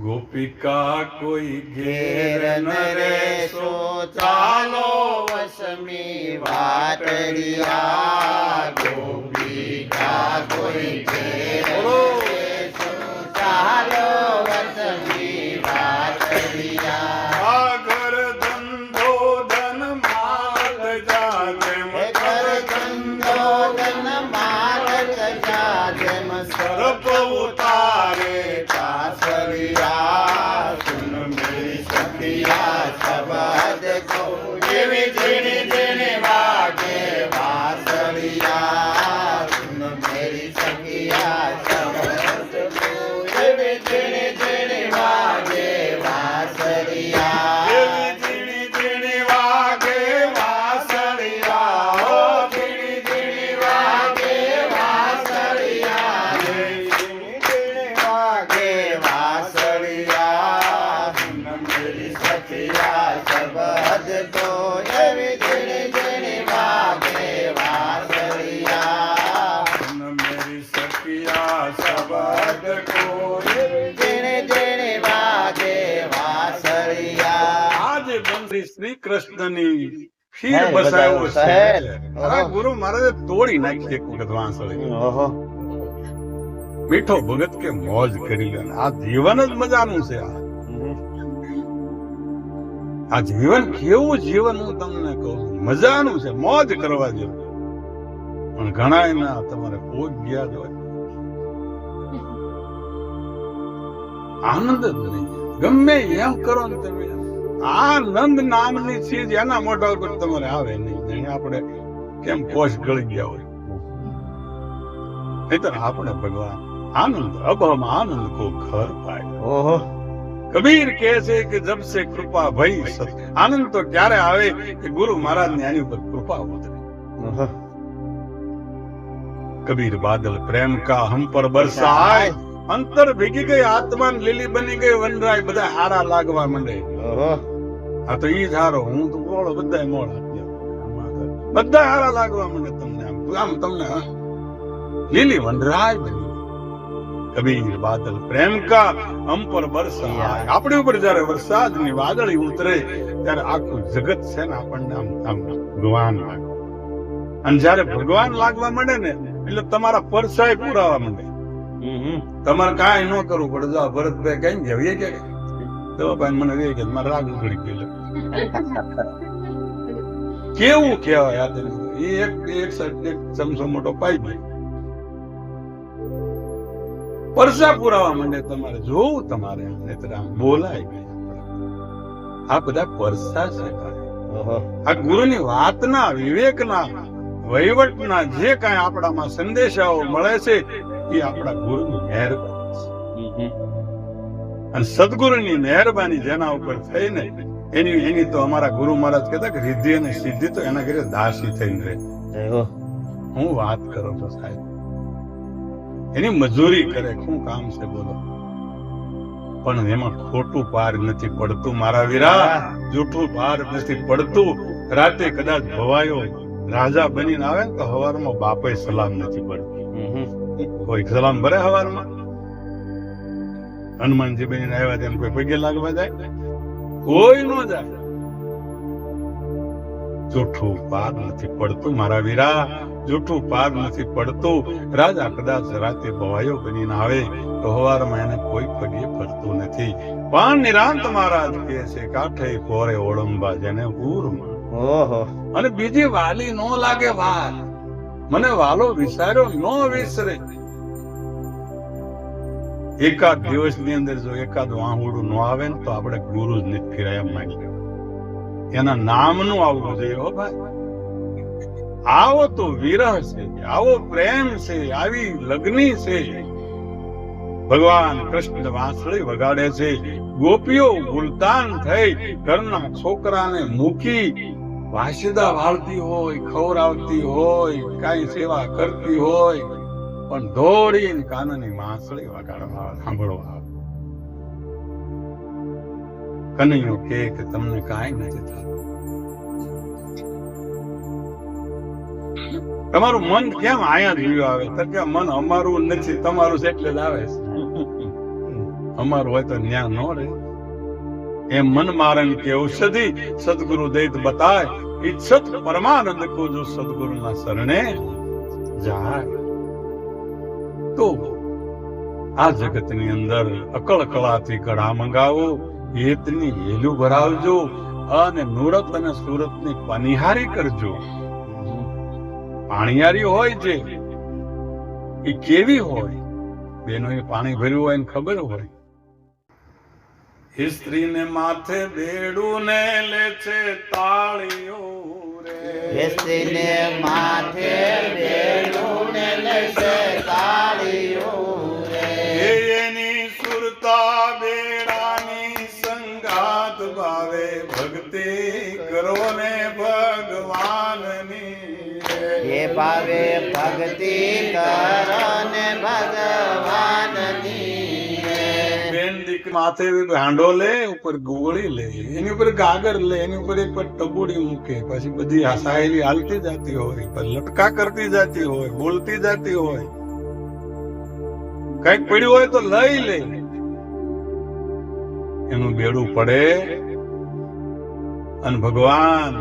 ગોપિકા કોઈ ઘેર ન રેસો ચાલો વસમી વાટડિયા. ગોપિકા કોઈ ઘેર રેસો ચાલો વસમી વાટડિયા. આ ઘર ધંધો ધન માલ જાતે ઘર ધંધો ધન માલ જાજેમ સરપ ઉતારે કાસરિયા. સુન મેરી સખિયા શબ્દ કો એવી ઝીણી ઝીણી વાગે વાસળિયા. સુન મેરી સખિયા શબ્દ કો એવી ઝીણી ઝીણી વાગે વાસળિયા. એવી ઝીણી ઝીણી વાગે વાસળિયા. ઓ ઝીણી ઝીણી વાગે વાસળિયા. ઝીણી ઝીણી વાગે વાસળિયા. સુન મેરી સખિયા શબ્દ કો એવી ઝીણી ઝીણી વાગે વાસળિયા. મેરી સખિયા શબ્દ કો ઝીણી ઝીણી વાગે વાસળિયા. આજે બંસરી શ્રી કૃષ્ણની ખીર હે, બસાયો બતાવ્યો શહેર. શહેર. અરે ઓહો. ગુરુ મહારાજે તોડી નાખી એક વખત વાંસળી. ઓહો મીઠો ભગત કે મોજ કરી લે. આ જીવન જ મજાનું છે. આ જીવન કેવું જીવન હું તમને કહું છું. મજાનું છે, મોજ કરવા જેવું. પણ ઘણા એના તમારે પોચ ગયા જ હોય, આનંદ જ નહીં. ગમે એમ કરો ને તમે, આનંદ નામની ચીજ એના મોઢા ઉપર તમારે આવે નહીં. અહીં આપણે કેમ કોષ ગળી ગયા હોય, નહીતર આપણે ભગવાન આનંદ અભમ આનંદ કો ઘર પાય. ઓહો કબીર કહે છે કે જબ સે કૃપા ભઈ સત. આનંદ તો ક્યારે આવે કે ગુરુ મહારાજ ની આની ઉપર કૃપા ઉતરે. ઓહો કબીર બાદલ પ્રેમ કા હમ પર બરસાય. અંતર ભીગી ગઈ આત્મા લીલી બની ગઈ વનરાય. બધા હારા લાગવા માંડે. ઓહો આ તો ઈ જ હારો, હું તો મોળો, બધા મોળા, બધા હારા લાગવા માંડે તમને. આમ તમને લીલી વનરાય બની. કબીર બાદલ પ્રેમ કા હમ પર બરસાય. આપણી ઉપર જયારે વરસાદની વાદળી ઉતરે ત્યારે આખું જગત છે ને આપણને આમ આમ ભગવાન લાગે. અને જયારે ભગવાન લાગવા માંડે ને એટલે તમારા પરસાય પુરાવા માંડે. તમારે કાંઈ ન કરવું પડે. જો ભરતભાઈ કઈ જવીએ કે દવાભાઈ મને કહે કે મારે રાગ ઉઘડી ગયેલો. કેવું કહેવાય આ તમે? એ એક ચમચો મોટો પાઈ ગયો, પરસા પુરાવા માંડે તમારે. જોવું તમારે નહીતર આમ બોલાય ગઈ. આ બધા પરસા છે. ઓહો આ ગુરુની વાતના, વિવેકના, વહીવટના જે કાંઈ આપણામાં સંદેશાઓ મળે છે એ આપણા ગુરુની મહેરબાની છે. અને સદગુરુની મહેરબાની જેના ઉપર થઈ ને એની તો અમારા ગુરુ મહારાજ કહેતા કે રિદ્ધિ અને સિદ્ધિ તો એના ઘરે દાસી થઈને રહે. જય હો હું વાત કરો છો સાહેબ, એની મજૂરી કરે. શું કામ છે બોલો? પણ એમાં ખોટું પાર નથી પડતું મારા વીરા. જૂઠું પાર નથી પડતું. રાતે કદાચ ભવાયો રાજા બનીને આવે ને તો હવારમાં બાપે સલામ નથી પડતી. કોઈ સલામ ભરે હવારમાં? હનુમાનજી બનીને આવ્યા તેમ કોઈ પગે લાગવા જાય? કોઈ નો જાય. જૂઠું પાર નથી પડતું મારા વીરા, જૂઠું પાર નથી પડતું. રાજા કદાચ રાતે ભવાયો બનીને આવે તો હવારમાં એને કોઈ પગે પડતું નથી. પણ નિરાંત મહારાજ કહે છે કાંઠે કોરે ઓળંબા જેને ઉરમાં. ઓહો અને બીજી વાલી નો લાગે વાર. મને વાલો વિચાર્યો નો વિસરે. એકાદ દિવસ ની અંદર જો એકાદ વાહુડું નો આવે ને તો આપણે ગુરુ જ નથી ફિરાય એમ માની લેવું. એના નામનું આવવું જોઈએ. હો ભાઈ, આવો તો વિરહ છે, આવો પ્રેમ છે, આવી લગ્ની છે. ભગવાન કૃષ્ણ વાંસળી વગાડે છે. ગોપીઓ ગુલતાન થઈ ઘરના છોકરાને મૂકી વાસીદા વાળતી હોય, ખવડાવતી હોય, કાંઈ સેવા કરતી હોય, પણ દોડીને કાનની વાંસળી વગાડવા સાંભળવા આવે. કનૈયો કે તમને કાંઈ નથી થતું. તમારું મન કેમ આયા જીવ્યું આવે? તો કે મન અમારું નથી, તમારું છે એટલે જ આવે છે. અમારું હોય તો ન્યા નો રહે. એમ મન મારણ કે ઔષધિ સદગુરુ દૈત બતાય. ઈચ્છત પરમાનંદ કો જો સદગુરુ ના શરણે જાય. તો આ જગત ની અંદર અકળ કળાથી કળા મંગાવો, હેતની હેલું ભરાવજો અને નુરત અને સુરત ની પનિહારી કરજો. પાણીયારી હોય છે એ કેવી હોય? બેનો એ પાણી ભર્યું હોય ને ખબર હોય. સ્ત્રીને માથે બેડું ને લે છે તાળીઓ રે. સ્ત્રીને માથે બેડું ને લે છે તાળીઓ રે. એની સુરતા બેડાની સંગાત ભાવે. ભક્તિ કરો ને ભગવાનની એ ભાવે ભક્તિ કરો ને ભગવાનની. માથે હાંડો લે, ઉપર ગોળી લે, એની ઉપર ગાગર લે, એની ઉપર એક ટબુડી મૂકે, પછી બધી સાહેલી હાલતી જતી હોય, પછી લટકા કરતી જતી હોય, બોલતી જતી હોય. કઈક પડ્યું હોય તો લઈ લે. એનું બેડું પડે અને ભગવાન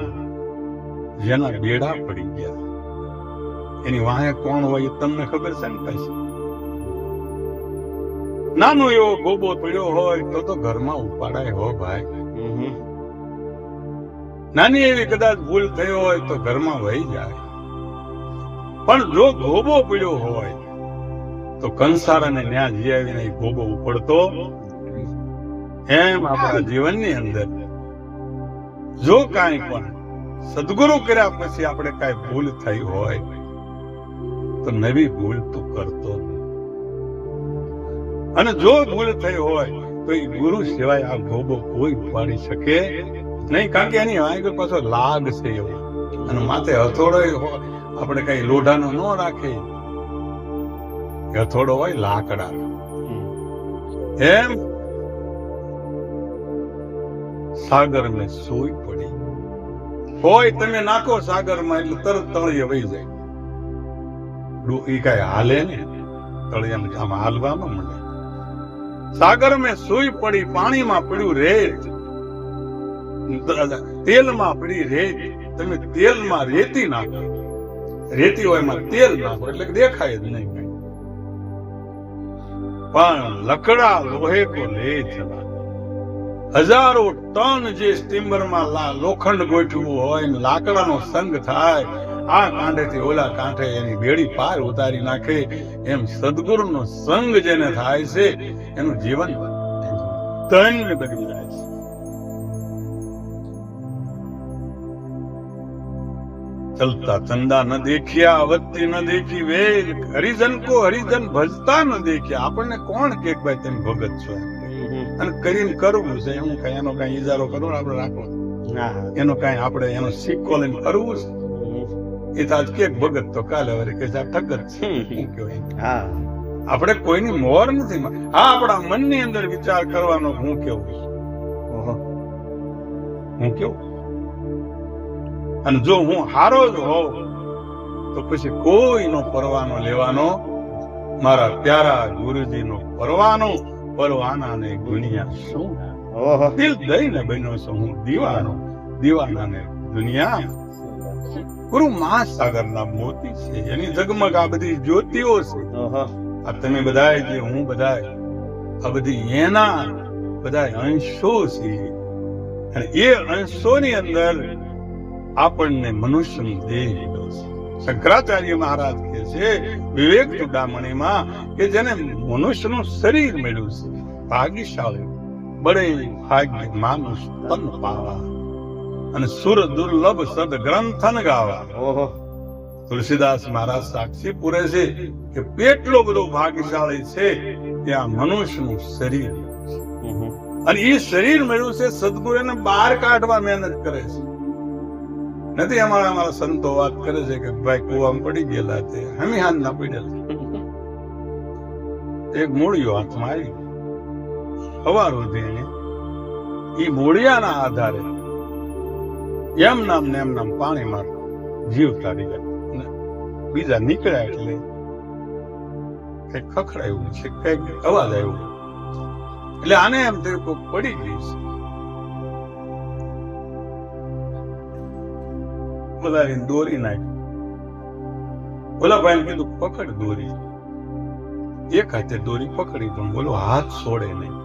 જેના બેડા પડી ગયા એની વાહે કોણ હોય એ તમને ખબર છે ને પછી નાનો એવો ગોબો પડ્યો હોય તો ઘરમાં ઉપાડાય હો ભાઈ. નાની એવી કદાચ ભૂલ થઈ હોય તો ઘરમાં વહી જાય, પણ જો ગોબો પડ્યો હોય તો કંસારાને ન્યા જઈ આવીને એ ગોબો ઉપડતો. એમ આપણા જીવનની અંદર જો કાંઈ પણ સદગુરુ કર્યા પછી આપણે કાંઈ ભૂલ થઈ હોય તો નવી ભૂલ તું કરતો નહીં. અને જો ભૂલ થઈ હોય તો એ ગુરુ સિવાય આ ગોબો કોઈ ઉપાડી શકે નહીં, કારણ કે એની આગળ પાછો લાગ છે એવો, અને માથે હથોડો આપણે કઈ લોઢાનો ન રાખે, હથોડો હોય લાકડા. એમ સાગર ને સોઈ પડી હોય, તમે નાખો સાગરમાં એટલે તરત તળિયે વહી જાય. એ કઈ હાલે ને તળિયામાં આમ હાલવામાં મળે. સાગર મેં સુઈ પડી, પાણીમાં પડ્યું રેત, તેલમાં પડી રેત. તમે તેલમાં રેતી નાખો, રેતી હોય એમાં તેલ નાખો એટલે દેખાય જ નહીં કઈ. પણ લકડા લોહે કો લે ચલા, હજારો ટન જે સ્ટીમરમાં લોખંડ ગોઠવું હોય ને લાકડાનો સંગ થાય, આ કાંઠેથી ઓલા કાંઠે એની બેડી પાર ઉતારી નાખે. એમ સદગુરુનો સંગ જેને થાય છે એનું જીવન ધન્ય બની જાય છે. ચલતા ચંદા ન દેખ્યા, અવત્તી ન દેખી વેલ, હરિજન કો હરિજન ભજતા ન દેખ્યા. આપણને કોણ કે ભાઈ તમે ભગત છો, અને કરીને કરવું છે. હું કઈ એનો કઈ ઈજારો કરો આપણે રાખો, એનો કઈ આપણે એનો સિક્કો લઈને કરવું છે. એ તો આજ કે ભગત તો કાલે હવે કે ઠગત છે. શું કહેવાય, આપણે કોઈની મોર નથી. હા, આપણા મનની અંદર વિચાર કરવાનો હું કેવું હું કેવું. અને જો હું હારો જ હોઉં તો પછી કોઈનો પરવાનો લેવાનો, મારા પ્યારા ગુરુજીનો પરવાનો. પરવાના ને દુનિયા શું, દિલ દઈને બન્યો છું હું દીવાનો, દીવાના ને દુનિયા. ગુરુ મહાસાગરના મોતી છે, એની ઝગમગ આ બધી જ્યોતિઓ છે. આ તમે બધાય જે હું બધાય આ બધી એના બધાય અંશો છે, અને એ અંશોની અંદર આપણને મનુષ્યનો દેહ લીધો છે. શંકરાચાર્ય મહારાજ કહે છે વિવેક ચૂડામણીમાં કે જેને મનુષ્યનું શરીર મળ્યું છે, ભાગ્યશાળી બડે ભાગ્ય માનુષ તન પાવા, અને સુર દુર્લભ સદ ગ્રંથન ગાવા. તુલસીદાસ મહારાજ સાક્ષી પૂરે છે કે કેટલો બધો ભાગ્યશાળી છે ત્યાં મનુષ્યનું શરીર, અને એ શરીર મળ્યું છે સદગુરુ એને બહાર કાઢવા મહેનત કરે છે. નથી અમારા સંતો વાત કરે છે કે ભાઈ કુવામાં પડી ગયેલા તે હમી હાથ ના પડેલા, એક મૂળિયો હાથમાં આવી સવાર સુધી એ મૂળિયાના આધારે એમ નામ ને એમ નામ પાણીમાં જીવ તારી જાય. બીજા નીકળ્યા એટલે કઈક ખખડાયું છે, કઈક અવાજ આવ્યો એટલે આને એમ થયું કોઈ પડી ગઈ છે. બધા દોરી નાખી, ઓલા ભાઈ કીધું પકડ દોરી. એક હાથે દોરી પકડી તો બોલો હાથ છોડે નહીં,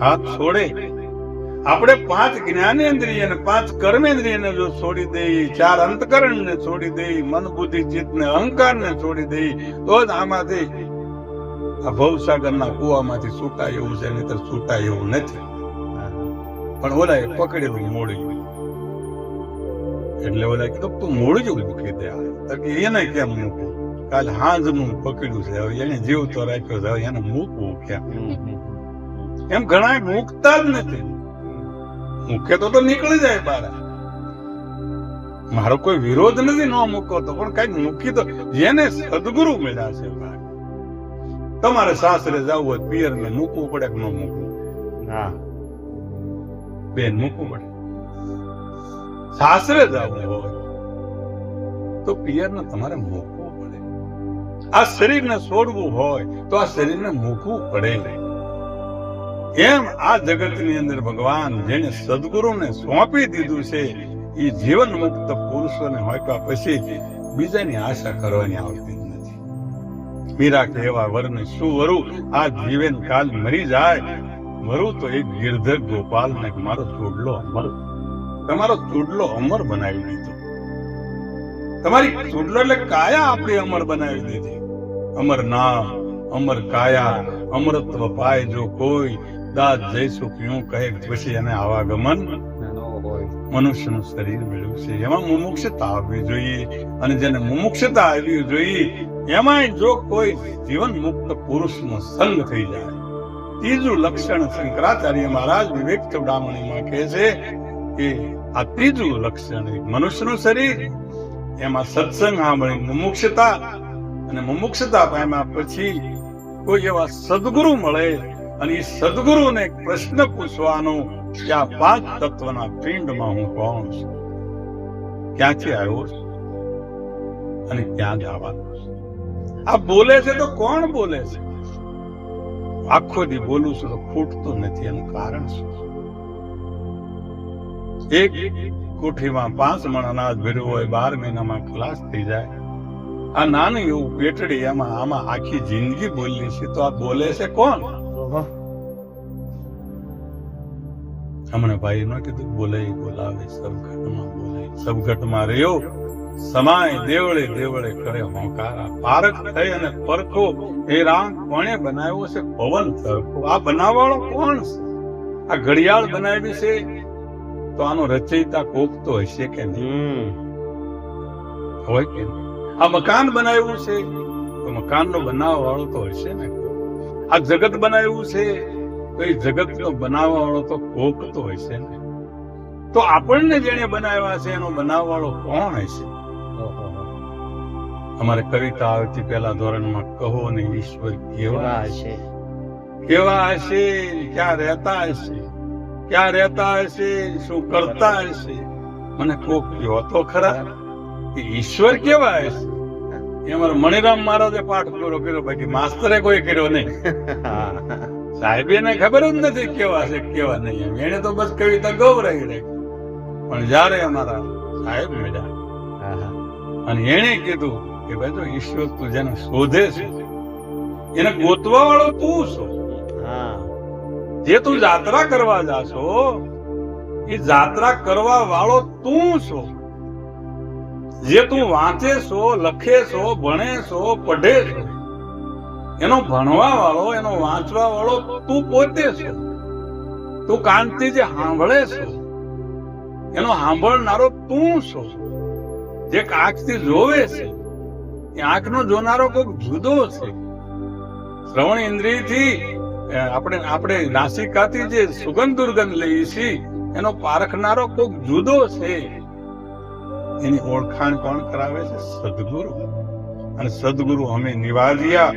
હાથ છોડે. આપણે 5 જ્ઞાનેન્દ્રિય અને 5 કર્મેન્દ્રિયને જો છોડી દઈએ, 4 અંતકરણને છોડી દઈએ, મન બુદ્ધિ ચિત્તને અહંકારને છોડી દઈએ, તો જ આમાંથી આ ભવસાગરના કુવામાંથી છૂટાય એવું છે, નહીતર છૂટાય એવું નથી. પણ ઓલાએ પકડેલું મોડ્યું એટલે ઓલા કીધું તું મોડું મૂકી દે. એને કેમ મૂકવું, કાલે હાંજનું પકડ્યું છે, હવે એને જીવતો રાખ્યો છે, હવે એને મૂકવું કેમ? એમ ઘણા મૂકતા જ નથી. મૂકે તો નીકળી જાય બહાર. મારો કોઈ વિરોધ નથી ન મૂકો તો, પણ કઈક મૂકી તો. જેને સદગુરુ મળ્યા છે, તમારે સાસરે જવું હોય પિયર ને મૂકવું પડે કે ન મૂકવું? હા બેન, મૂકવું પડે. સાસરે જવું હોય તો પિયરને તમારે મૂકવું પડે. આ શરીરને છોડવું હોય તો આ શરીરને મૂકવું પડે. એમ આ જગતની અંદર ભગવાન જેને સદગુરુને સોંપી દીધું છે એ જીવન મુક્ત પુરુષોને હોપ્યા પછી બીજાની આશા કરવાની આવતી જ નથી. મીરા કહેવા વરને શું વરું, આ જીવન કાલ મરી જાય, વરું તો એક ગિરધર ગોપાલ ને મારો ચૂડલો અમર, તમારો ચૂડલો અમર બનાવી દીધો. તમારી ચૂડલો એટલે કાયા આપણી અમર બનાવી દીધી. અમર નામ અમર કાયા અમરત્વ પાય જો કોઈ, દાસ જઈશું ક્યું કહે પછી એને આવાગમન મનુષ્યનું શરીર મળ્યું છે. એમાં મુમુક્ષતા આવવી જોઈએ, અને જેને મુમુક્ષતા આવવી જોઈએ એમાંય જો કોઈ જીવન મુક્ત પુરુષનો સંગ થઈ જાય. ત્રીજું લક્ષણ શંકરાચાર્ય મહારાજ વિવેક ચૂડામણીમાં કહે છે કે આ ત્રીજું લક્ષણ મનુષ્યનું શરીર, એમાં સત્સંગ સાંભળી મુમુક્ષતા, અને મુમુક્ષતા પામ્યા પછી કોઈ એવા સદગુરુ મળે અને એ સદગુરુને એક પ્રશ્ન પૂછવાનો કે આ પાંચ તત્વના પિંડમાં હું કોણ છું, ક્યાંથી આવ્યો છું અને ક્યાં જવાનું છે. આ બોલે છે તો કોણ બોલે છે? આખો દી બોલું છું તો ખૂટતું નથી, એનું કારણ શું? એક કોઠીમાં 5 મણ અનાજ ભર્યું હોય, 12 મહિનામાં ખલાસ થઈ જાય. આ નાનું એવું પેટડી આમાં આખી જિંદગી બોલી છે, તો આ બોલે છે કોણ? હમણાં ભાઈ નો કીધું બોલે બોલાવે સબઘટમાં, બોલે સબઘટમાં રહ્યો સમાય દેવળે દેવળે કરે હોંકારા. પારખ થઈ અને પરખો એ રામ કોણે બનાવ્યો છે? પવન તરખો. આ બનાવવાળો કોણ છે? આ ઘડિયાળ બનાવી છે તો આનો રચયિતા કોક તો હશે કે નહીં? હોય કે નહીં? આ મકાન બનાવ્યું છે તો મકાનનો બનાવવા વાળો તો હશે ને. આ જગત બનાવ્યું છે તો એ જગતનો બનાવવા વાળો તો કોક તો હશે ને. તો આપણને જેને બનાવ્યા છે એનો બનાવવા વાળો કોણ હશે? અમારે કવિતા આવતી પહેલા ધોરણમાં કહો ને ઈશ્વર કેવા હશે, કેવા હશે, ક્યાં રહેતા હશે, ક્યાં રહેતા હશે, શું કરતા હશે? મને કોક કહો તો ખરા કે ઈશ્વર કેવા હશે. એ અમારા મણિરામ મહારાજે પાઠ પૂરો કર્યો, બાકી માસ્તરે કોઈ કર્યો નહીં. સાહેબે ને ખબર જ નથી કેવા છે કેવા નહીં. એને તો બસ કવિતા ગૌરાઈ રહી. પણ જયારે અમારા સાહેબ મળ્યા અને એને કીધું કે ભાઈ જો ઈશ્વર તું જેને શોધે છે એને ગોતવા વાળો તું છો. જે તું જાત્રા કરવા જાશો એ જાત્રા કરવા વાળો તું છો. જે તું વાંચે છો, લખે છો, ભણે છો, પઢે છો, એનો ભણવા વાળો, એનો વાંચવા વાળો તું પોતે છો. તું કાનથી જે સાંભળે છો એનો સાંભળનારો તું છો. જે આંખથી જોવે છે એ આંખનો જોનારો કોઈક જુદો છે. શ્રવણ ઇન્દ્રિયથી આપણે નાસિકાથી જે સુગંધ દુર્ગંધ લઈએ છીએ એનો પારખનારો કોઈક જુદો છે. એની ઓળખાણ કોણ કરાવે છે? સદગુરુ. અને સદગુરુ અમે નિવાજ્યા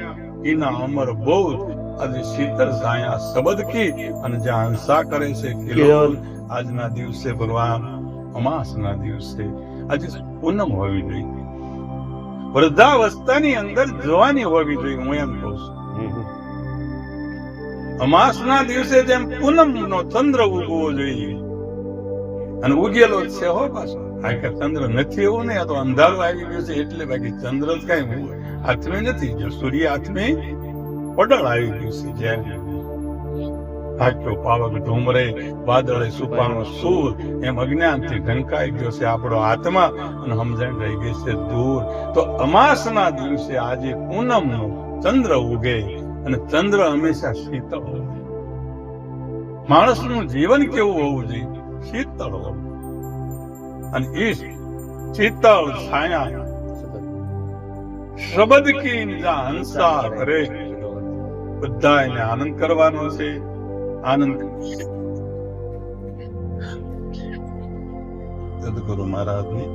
એના અમર બોધ આજે શીતળ સાયા શબ્દ કી, અને જ્યાં હંસા કરે છે કિલોલ. આજના દિવસે ભગવાન અમાસના દિવસે આજે પૂનમ હોવી જોઈએ, વૃદ્ધાવસ્થાની અંદર જવાની હોવી જોઈએ. હું એમ કહું છું અમાસના દિવસે જેમ પૂનમ નો ચંદ્ર ઉગવો જોઈએ, અને ઉગેલો જ છે હો પાછો. આ કે ચંદ્ર નથી એવું ને, આ તો અંધારું આવી ગયું છે એટલે. બાકી ચંદ્ર જ કઈ હાથમે નથી. જો સૂર્ય હાથમે પડળ આવી ગયું છે. જેમ ભાગ્યો પાવક ઢુમરે વાદળે સુપાનો સૂર, એમ અજ્ઞાનથી ઢંકાઈ ગયો છે આપણો આત્મા અને સમજણ રહી ગઈ છે દૂર. તો અમાસના દિવસે આજે પૂનમ નો ચંદ્ર ઉગે, અને ચંદ્ર હંમેશા શીતળ હોય. માણસનું જીવન કેવું હોવું જોઈએ? શીતળ હોવું. અને એ શીતળ છાયા શબ્દ કી હંસા કરે. બધા એને આનંદ કરવાનો છે. આનંદ સદગુરુ મહારાજની